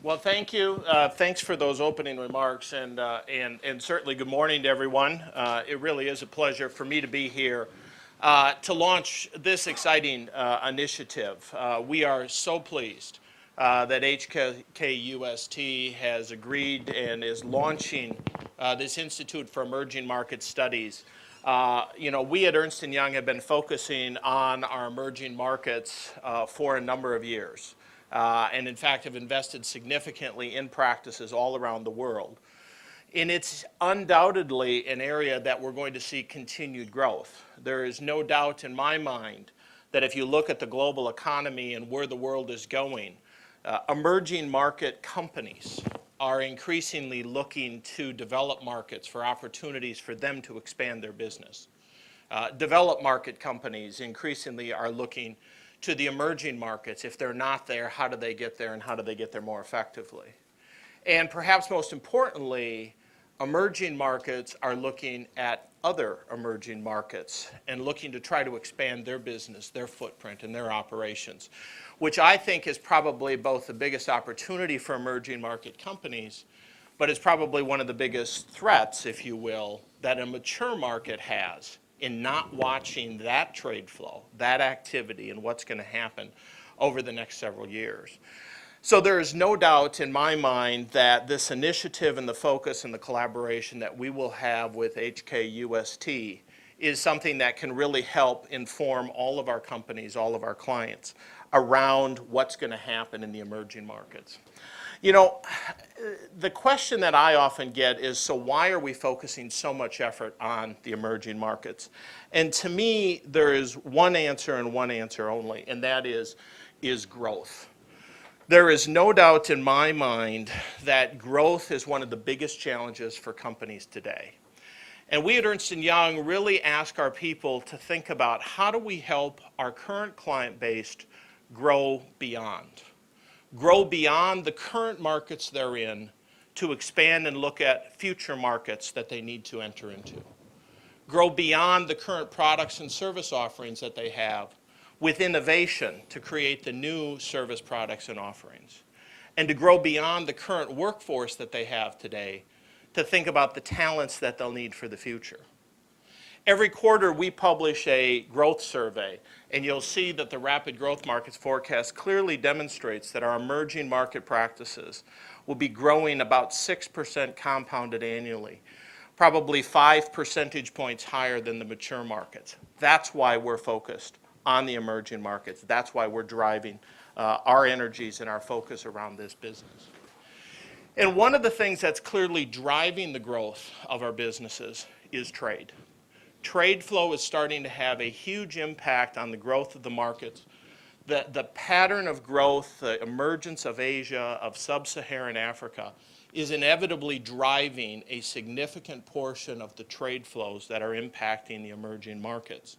Well, thank you. Thanks for those opening remarks, and certainly good morning to everyone. It really is a pleasure for me to be here to launch this exciting initiative. We are so pleased that HKUST has agreed and is launching this Institute for Emerging Market Studies. We at Ernst & Young have been focusing on our emerging markets for a number of years. And in fact have invested significantly in practices all around the world. And it's undoubtedly an area that we're going to see continued growth. There is no doubt in my mind that if you look at the global economy and where the world is going, emerging market companies are increasingly looking to developed markets for opportunities for them to expand their business. Developed market companies increasingly are looking to the emerging markets. If they're not there, how do they get there and how do they get there more effectively? And perhaps most importantly, emerging markets are looking at other emerging markets and looking to try to expand their business, their footprint, and their operations, which I think is probably both the biggest opportunity for emerging market companies, but it's probably one of the biggest threats, if you will, that a mature market has in not watching that trade flow, that activity, and what's going to happen over the next several years. So there is no doubt in my mind that this initiative and the focus and the collaboration that we will have with HKUST is something that can really help inform all of our companies, all of our clients, around what's going to happen in the emerging markets. You know, the question that I often get is, so why are we focusing so much effort on the emerging markets? And to me, there is one answer and one answer only, and that is growth. There is no doubt in my mind that growth is one of the biggest challenges for companies today. And we at Ernst & Young really ask our people to think about how do we help our current client base grow beyond the current markets they're in to expand and look at future markets that they need to enter into. Grow beyond the current products and service offerings that they have with innovation to create the new service products and offerings. And to grow beyond the current workforce that they have today to think about the talents that they'll need for the future. Every quarter we publish a growth survey, and you'll see that the Rapid Growth Markets forecast clearly demonstrates that our emerging market practices will be growing about 6% compounded annually, probably 5 percentage points higher than the mature markets. That's why we're focused on the emerging markets. That's why we're driving our energies and our focus around this business. And one of the things that's clearly driving the growth of our businesses is trade. Trade flow is starting to have a huge impact on the growth of the markets. The pattern of growth, the emergence of Asia, of sub-Saharan Africa, is inevitably driving a significant portion of the trade flows that are impacting the emerging markets.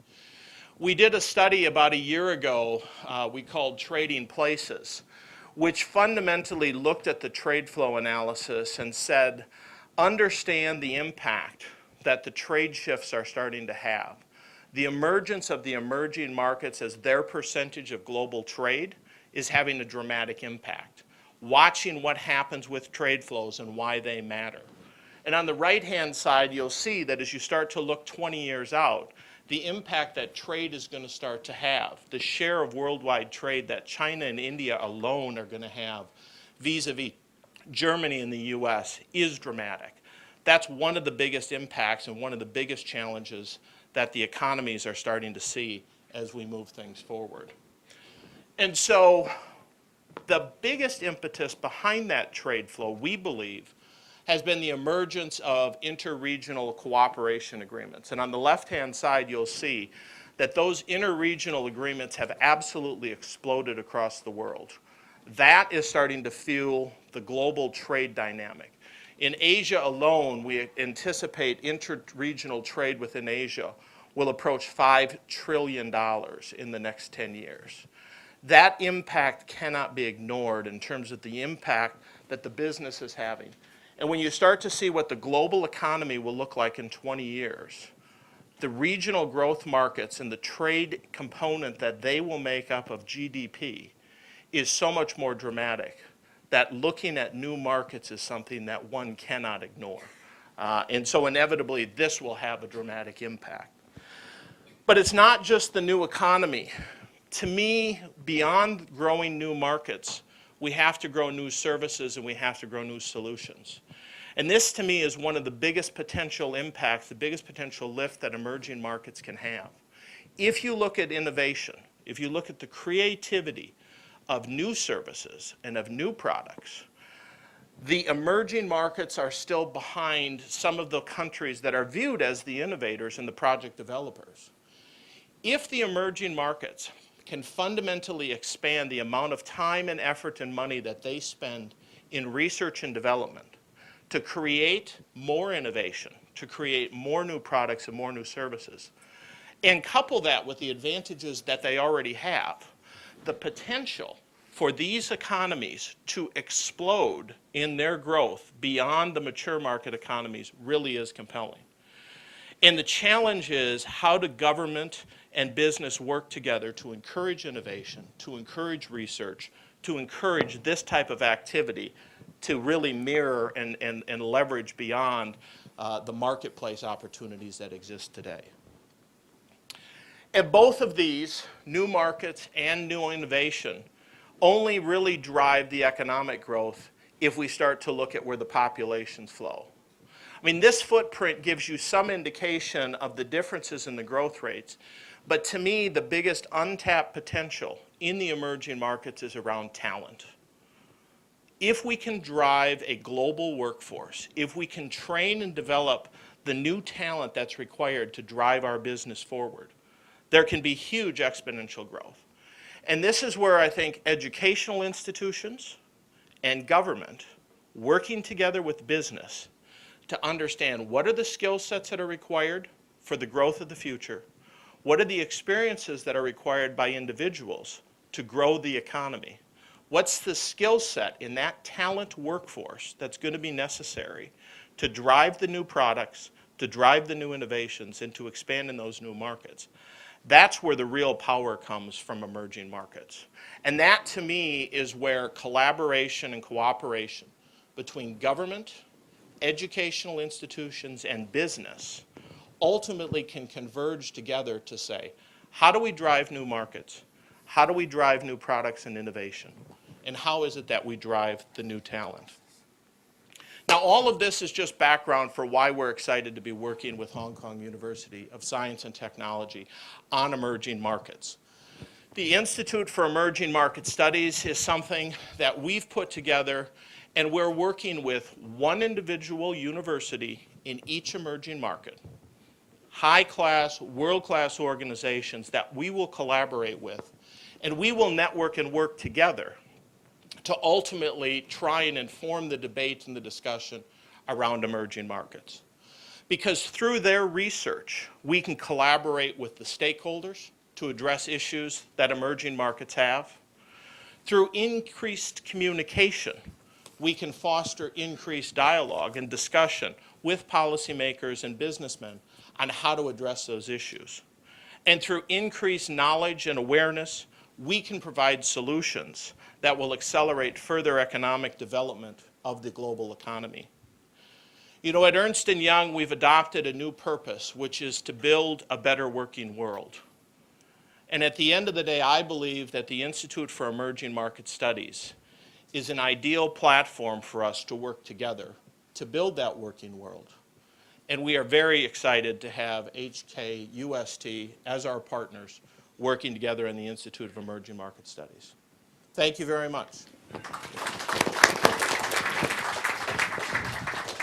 We did a study about a year ago we called Trading Places, which fundamentally looked at the trade flow analysis and said, understand the impact that the trade shifts are starting to have. The emergence of the emerging markets as their percentage of global trade is having a dramatic impact. Watching what happens with trade flows and why they matter. And on the right-hand side, you'll see that as you start to look 20 years out, the impact that trade is going to start to have, the share of worldwide trade that China and India alone are going to have vis-a-vis Germany and the US is dramatic. That's one of the biggest impacts and one of the biggest challenges that the economies are starting to see as we move things forward. And so the biggest impetus behind that trade flow, we believe, has been the emergence of interregional cooperation agreements. And on the left-hand side, you'll see that those interregional agreements have absolutely exploded across the world. That is starting to fuel the global trade dynamic. In Asia alone, we anticipate interregional trade within Asia will approach $5 trillion in the next 10 years. That impact cannot be ignored in terms of the impact that the business is having. And when you start to see what the global economy will look like in 20 years, the regional growth markets and the trade component that they will make up of GDP is so much more dramatic that looking at new markets is something that one cannot ignore. And so inevitably, this will have a dramatic impact. But it's not just the new economy. To me, beyond growing new markets, we have to grow new services and we have to grow new solutions. And this, to me, is one of the biggest potential impacts, the biggest potential lift that emerging markets can have. If you look at innovation, if you look at the creativity of new services and of new products, the emerging markets are still behind some of the countries that are viewed as the innovators and the project developers. If the emerging markets can fundamentally expand the amount of time and effort and money that they spend in research and development to create more innovation, to create more new products and more new services, and couple that with the advantages that they already have, the potential for these economies to explode in their growth beyond the mature market economies really is compelling. And the challenge is, how do government and business work together to encourage innovation, to encourage research, to encourage this type of activity to really mirror and leverage beyond the marketplace opportunities that exist today. And both of these, new markets and new innovation, only really drive the economic growth if we start to look at where the populations flow. I mean, this footprint gives you some indication of the differences in the growth rates, but to me, the biggest untapped potential in the emerging markets is around talent. If we can drive a global workforce, if we can train and develop the new talent that's required to drive our business forward, there can be huge exponential growth. And this is where I think educational institutions and government working together with business to understand what are the skill sets that are required for the growth of the future, what are the experiences that are required by individuals to grow the economy, what's the skill set in that talent workforce that's going to be necessary to drive the new products, to drive the new innovations, and to expand in those new markets. That's where the real power comes from emerging markets. And that, to me, is where collaboration and cooperation between government, educational institutions, and business ultimately can converge together to say, how do we drive new markets? How do we drive new products and innovation? And how is it that we drive the new talent? Now, all of this is just background for why we're excited to be working with Hong Kong University of Science and Technology on emerging markets. The Institute for Emerging Market Studies is something that we've put together, and we're working with one individual university in each emerging market, high-class, world-class organizations that we will collaborate with, and we will network and work together to ultimately try and inform the debate and the discussion around emerging markets. Because through their research, we can collaborate with the stakeholders to address issues that emerging markets have. Through increased communication, we can foster increased dialogue and discussion with policymakers and businessmen on how to address those issues. And through increased knowledge and awareness, we can provide solutions that will accelerate further economic development of the global economy. You know, at Ernst & Young, we've adopted a new purpose, which is to build a better working world. And at the end of the day, I believe that the Institute for Emerging Market Studies is an ideal platform for us to work together to build that working world. And we are very excited to have HKUST as our partners working together in the Institute of Emerging Market Studies. Thank you very much.